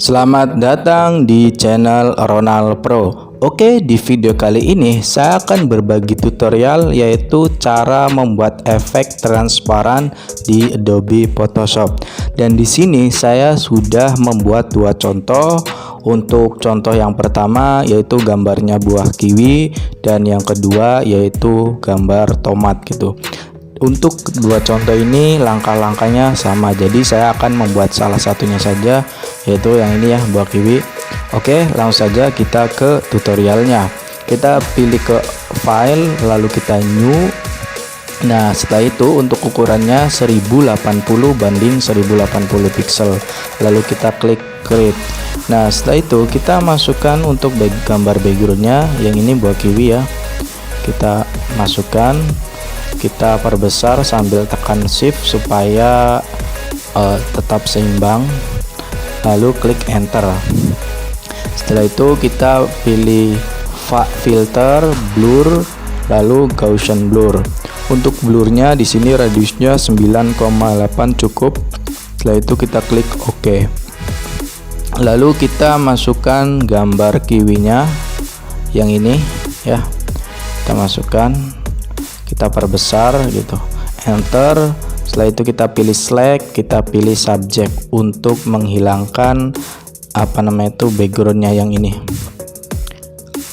Selamat datang di channel Ronald Pro. Oke, di video kali ini saya akan berbagi tutorial yaitu cara membuat efek transparan di Adobe Photoshop. Dan di sini saya sudah membuat dua contoh. Untuk contoh yang pertama yaitu gambarnya buah kiwi dan yang kedua yaitu gambar tomat gitu. Untuk dua contoh ini langkah-langkahnya sama, jadi saya akan membuat salah satunya saja, yaitu yang ini ya, buah kiwi. Oke, langsung saja kita ke tutorialnya. Kita pilih ke file, lalu kita new. Nah, setelah itu untuk ukurannya 1080 banding 1080 pixel, lalu kita klik create. Nah, setelah itu kita masukkan untuk gambar backgroundnya, yang ini buah kiwi ya, kita masukkan. Kita perbesar sambil tekan shift supaya tetap seimbang, lalu klik enter. Setelah itu kita pilih filter blur, lalu Gaussian blur. Untuk blurnya di sini radiusnya 9,8 cukup. Setelah itu kita klik OK. Lalu kita masukkan gambar kiwinya yang ini ya, kita masukkan, kita perbesar gitu, enter. Setelah itu kita pilih select, kita pilih subject untuk menghilangkan backgroundnya yang ini.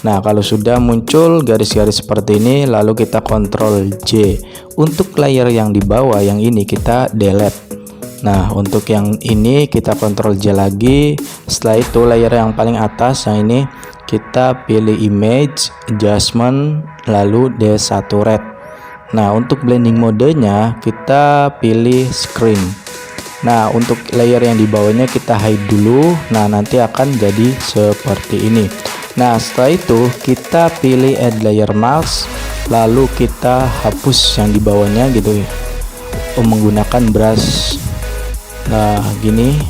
Nah, kalau sudah muncul garis-garis seperti ini, lalu kita Ctrl J. Untuk layer yang di bawah yang ini kita delete. Nah, untuk yang ini kita Ctrl J lagi. Setelah itu layer yang paling atas yang ini kita pilih image, adjustment, lalu desaturate. Nah, untuk blending modenya kita pilih screen. Nah, untuk layer yang di bawahnya kita hide dulu. Nah, nanti akan jadi seperti ini. Nah, setelah itu kita pilih add layer mask, lalu kita hapus yang di bawahnya gitu ya, menggunakan brush. Nah, gini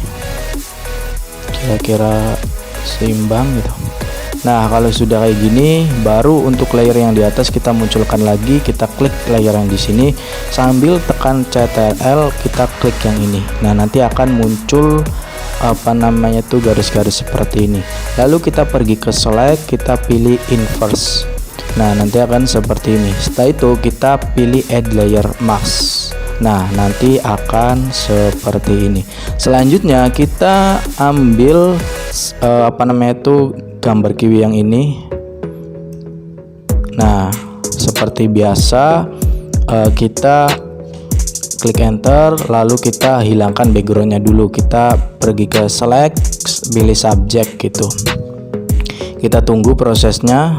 kira-kira seimbang gitu. Nah, kalau sudah kayak gini, baru untuk layer yang di atas kita munculkan lagi, kita klik layer yang di sini sambil tekan Ctrl, kita klik yang ini. Nah, nanti akan muncul garis-garis seperti ini. Lalu kita pergi ke select, kita pilih inverse. Nah, nanti akan seperti ini. Setelah itu kita pilih add layer mask. Nah, nanti akan seperti ini. Selanjutnya kita ambil gambar kiwi yang ini. Nah, seperti biasa kita klik enter, lalu kita hilangkan backgroundnya dulu. Kita pergi ke select, pilih subject gitu. Kita tunggu prosesnya.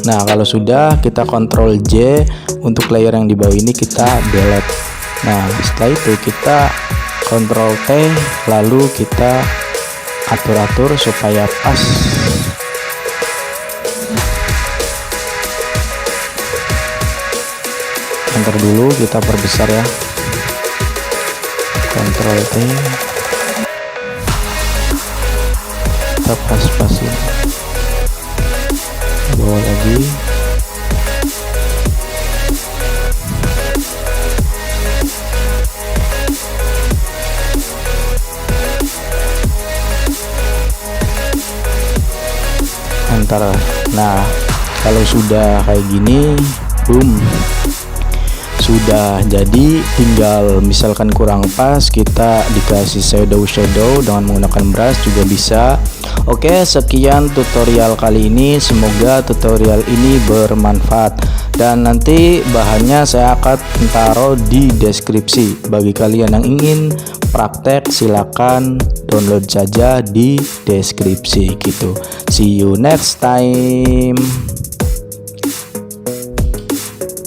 Nah, kalau sudah kita Ctrl J. Untuk layer yang di bawah ini kita delete. Nah, setelah itu kita Ctrl T, lalu kita atur-atur supaya pas. Enter dulu, kita perbesar ya, Ctrl T, kita pas-pasin, bawa lagi. Enter. Nah, kalau sudah kayak gini, boom, sudah jadi. Tinggal misalkan kurang pas, kita dikasih shadow dengan menggunakan brush juga bisa. Oke, sekian tutorial kali ini, semoga tutorial ini bermanfaat, dan nanti bahannya saya akan taruh di deskripsi. Bagi kalian yang ingin praktek, silakan download saja di deskripsi gitu. See you next time.